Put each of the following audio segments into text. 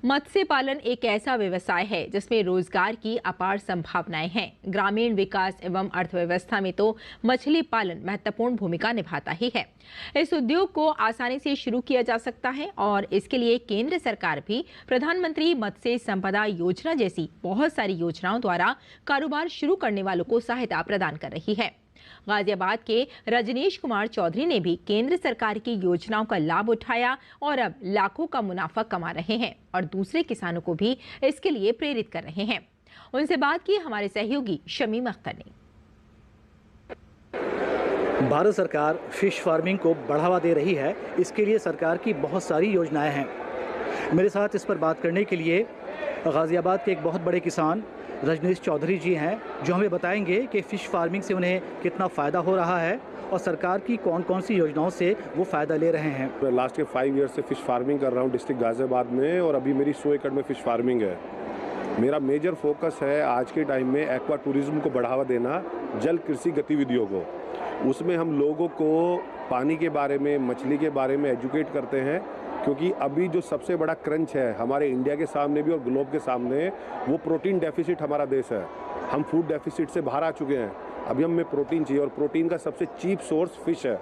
मत्स्य पालन एक ऐसा व्यवसाय है जिसमें रोजगार की अपार संभावनाएं हैं। ग्रामीण विकास एवं अर्थव्यवस्था में तो मछली पालन महत्वपूर्ण भूमिका निभाता ही है। इस उद्योग को आसानी से शुरू किया जा सकता है और इसके लिए केंद्र सरकार भी प्रधानमंत्री मत्स्य संपदा योजना जैसी बहुत सारी योजनाओं द्वारा कारोबार शुरू करने वालों को सहायता प्रदान कर रही है। गाजियाबाद के रजनीश कुमार चौधरी ने भी केंद्र सरकार की योजनाओं का लाभ उठाया और अब लाखों का मुनाफा कमा रहे हैं और दूसरे किसानों को भी इसके लिए प्रेरित कर रहे हैं। उनसे बात की हमारे सहयोगी शमीम अख्तर ने। भारत सरकार फिश फार्मिंग को बढ़ावा दे रही है। इसके लिए सरकार की बहुत सारी योजनाएं हैं। मेरे साथ इस पर बात करने के लिए गाजियाबाद के एक बहुत बड़े किसान रजनीश चौधरी जी हैं, जो हमें बताएंगे कि फ़िश फार्मिंग से उन्हें कितना फ़ायदा हो रहा है और सरकार की कौन कौन सी योजनाओं से वो फ़ायदा ले रहे हैं। मैं लास्ट के 5 ईयर से फ़िश फार्मिंग कर रहा हूँ डिस्ट्रिक्ट गाजियाबाद में और अभी मेरी 100 एकड़ में फ़िश फार्मिंग है। मेरा मेजर फोकस है आज के टाइम में एक्वा टूरिज्म को बढ़ावा देना, जल कृषि गतिविधियों को। उसमें हम लोगों को पानी के बारे में, मछली के बारे में एजुकेट करते हैं, क्योंकि अभी जो सबसे बड़ा क्रंच है हमारे इंडिया के सामने भी और ग्लोब के सामने, वो प्रोटीन डेफिसिट हमारा देश है। हम फूड डेफिसिट से बाहर आ चुके हैं। अभी हमें प्रोटीन चाहिए और प्रोटीन का सबसे चीप सोर्स फिश है।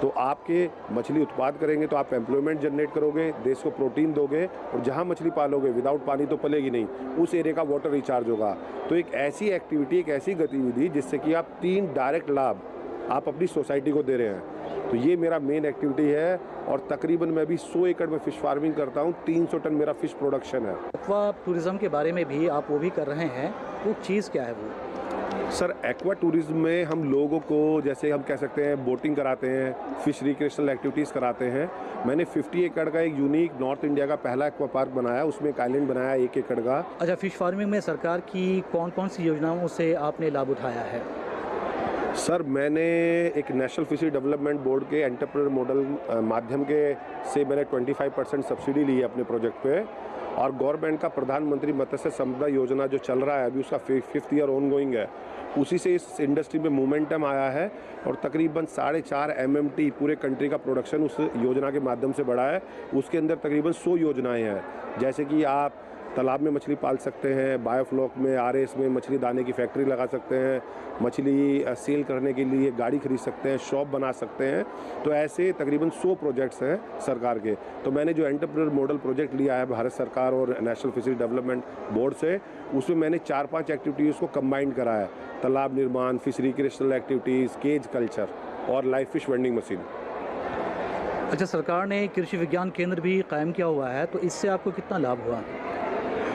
तो आपके मछली उत्पाद करेंगे तो आप एम्प्लॉयमेंट जनरेट करोगे, देश को प्रोटीन दोगे और जहाँ मछली पालोगे विदाउट पानी तो पलेगी नहीं, उस एरिया का वाटर रिचार्ज होगा। तो एक ऐसी एक्टिविटी, एक ऐसी गतिविधि जिससे कि आप 3 डायरेक्ट लाभ आप अपनी सोसाइटी को दे रहे हैं। तो ये मेरा मेन एक्टिविटी है और तकरीबन मैं भी 100 एकड़ में फ़िश फार्मिंग करता हूँ। 300 टन मेरा फ़िश प्रोडक्शन है। एक्वा टूरिज्म के बारे में भी आप वो भी कर रहे हैं, वो चीज़ क्या है वो? सर, एक्वा टूरिज्म में हम लोगों को, जैसे हम कह सकते हैं, बोटिंग कराते हैं, फिश रिक्रिएशनल एक्टिविटीज़ कराते हैं। मैंने 50 एकड़ का एक यूनिक नॉर्थ इंडिया का पहला एक्वा पार्क बनाया, उसमें एक आइलैंड बनाया 1 एकड़ का। अच्छा, फ़िश फार्मिंग में सरकार की कौन कौन सी योजनाओं से आपने लाभ उठाया है? सर, मैंने एक नेशनल फिशरी डेवलपमेंट बोर्ड के एंटरप्रेन्योर मॉडल माध्यम के से मैंने 25% सब्सिडी ली है अपने प्रोजेक्ट पे और गवर्नमेंट का प्रधानमंत्री मत्स्य संपदा योजना जो चल रहा है अभी, उसका 5th ईयर ऑनगोइंग है। उसी से इस इंडस्ट्री में मोमेंटम आया है और तकरीबन 4.5 MMT पूरे कंट्री का प्रोडक्शन उस योजना के माध्यम से बढ़ा है। उसके अंदर तकरीबन 100 योजनाएँ हैं, जैसे कि आप तालाब में मछली पाल सकते हैं, बायोफ्लॉक में, RS में मछली दाने की फैक्ट्री लगा सकते हैं, मछली सेल करने के लिए गाड़ी खरीद सकते हैं, शॉप बना सकते हैं। तो ऐसे तकरीबन 100 प्रोजेक्ट्स हैं सरकार के। तो मैंने जो एंटरप्रेन्योर मॉडल प्रोजेक्ट लिया है भारत सरकार और नेशनल फिशरी डेवलपमेंट बोर्ड से, उसमें मैंने 4-5 एक्टिविटीज़ को कंबाइन करा है। तालाब निर्माण, fish recreational activities, cage culture और लाइव फिश वेंडिंग मशीन। अच्छा, सरकार ने कृषि विज्ञान केंद्र भी कायम किया हुआ है, तो इससे आपको कितना लाभ हुआ?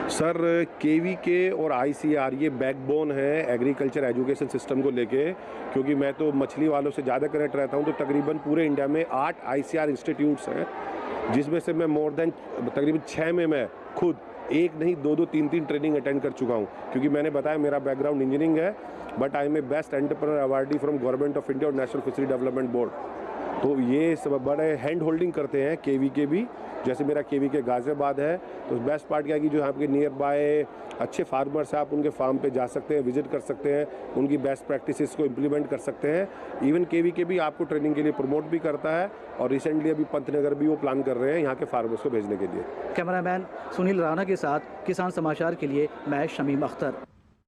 सर, KVK और ICR ये बैकबोन है एग्रीकल्चर एजुकेशन सिस्टम को लेके, क्योंकि मैं तो मछली वालों से ज़्यादा कनेक्ट रहता हूँ। तो तकरीबन पूरे इंडिया में 8 ICR इंस्टीट्यूट्स हैं, जिसमें से मैं मोर देन तकरीबन 6 में मैं खुद 1 नहीं 2-2, 3-3 ट्रेनिंग अटेंड कर चुका हूँ। क्योंकि मैंने बताया मेरा बैकग्राउंड इंजीनियरिंग है, but I am a best entrepreneur awardee from government of India और नेशनल फिशरी डेवलपमेंट बोर्ड। तो ये सब बड़े हैंड होल्डिंग करते हैं KVK भी। जैसे मेरा KVK गाजियाबाद है, तो बेस्ट पार्ट क्या है कि जो आपके नियर बाय अच्छे फार्मर्स हैं, आप उनके फार्म पे जा सकते हैं, विजिट कर सकते हैं, उनकी बेस्ट प्रैक्टिसेस को इम्प्लीमेंट कर सकते हैं। इवन KVK भी आपको ट्रेनिंग के लिए प्रमोट भी करता है और रिसेंटली अभी पंतनगर भी वो प्लान कर रहे हैं यहाँ के फार्मर्स को भेजने के लिए। कैमरामैन सुनील राणा के साथ किसान समाचार के लिए मैं शमीम अख्तर।